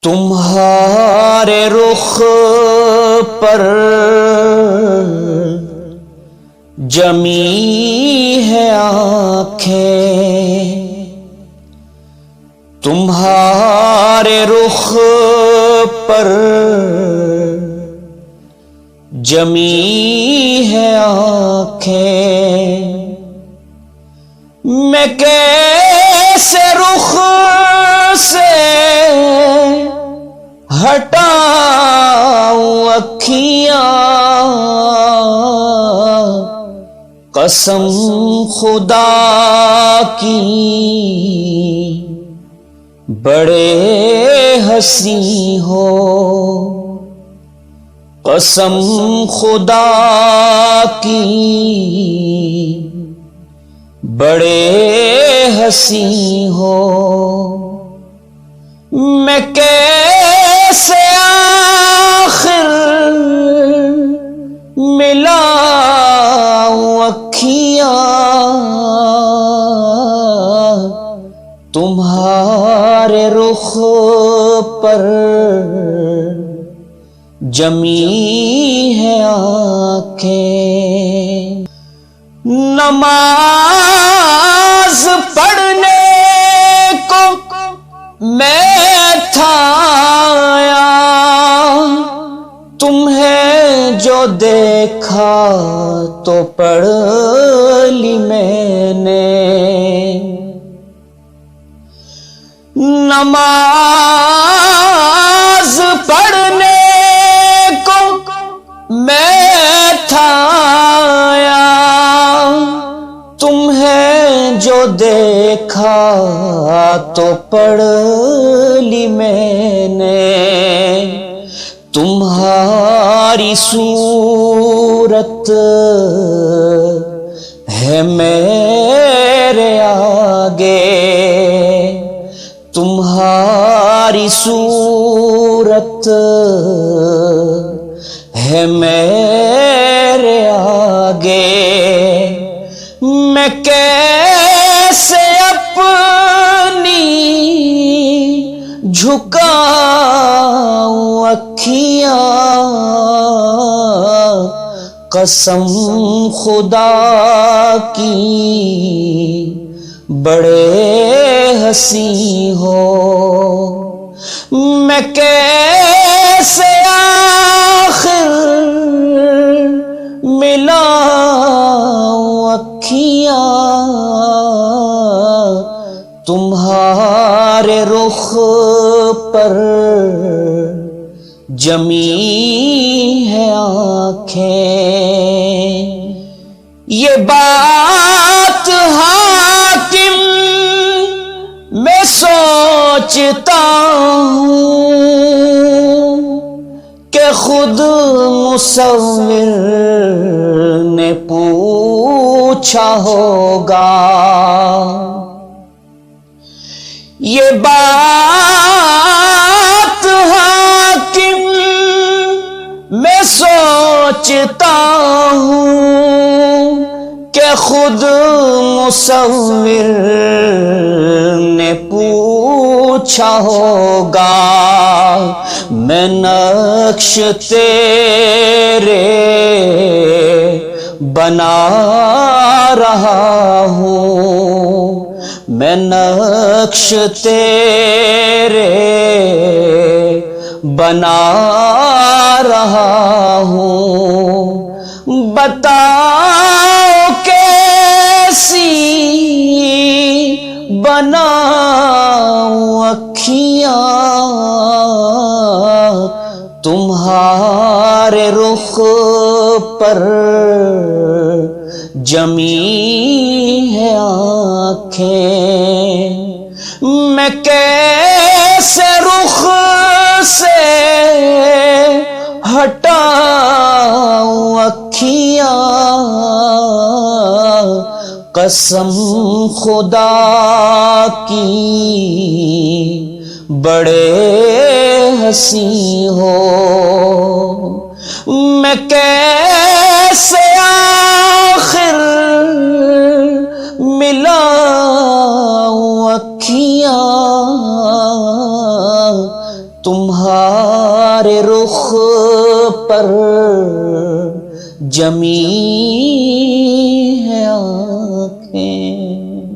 تمہارے رخ پر جمی ہے آنکھیں، تمہارے رخ پر جمی ہے آنکھیں، میں کیسے رخ سے ہٹاؤں اکھیاں، قسم خدا کی بڑے حسین ہو، قسم خدا کی بڑے حسین ہو، میں کیسے آخر ملاؤں اکھیاں، تمہارے رخ پر جمی ہے آنکھیں، نماز پڑھنے کو میں تھا آیا، تمہیں جو دیکھا تو پڑھ لی میں نے، نماز پڑھنے کو میں تھا آیا، تمہیں جو دیکھا تو پڑھ لی میں نے، تمہاری صورت ہے میرے آگے، تمہاری صورت ہے میرے آگے، میں کیسے اپنی جھکاؤں اکھیاں، قسم خدا کی بڑے حسین ہو، میں کیسے آخر ملاؤں اکھیاں، تمہارے رخ پر جمی ہے آنکھیں، یہ بات حاکم میں سوچتا ہوں کہ خود مصور نے پوچھا ہوگا، یہ بات حاکم میں سوچتا ہوں کہ خود مصور نے پوچھا ہوگا، میں نقش تیرے بنا رہا ہوں، میں نقش تیرے بنا رہا ہوں، بتاؤ کیسی بناؤں اکھیاں، تمہارے رخ پر جمی ہے آنکھیں، میں کیسے رخ سے ہٹاؤں اکھیاں، قسم خدا کی بڑے حسین ہو، میں کیسے آخر ملاؤں اکھیاں، تمہارے رخ پر جمی ہے آنکھیں.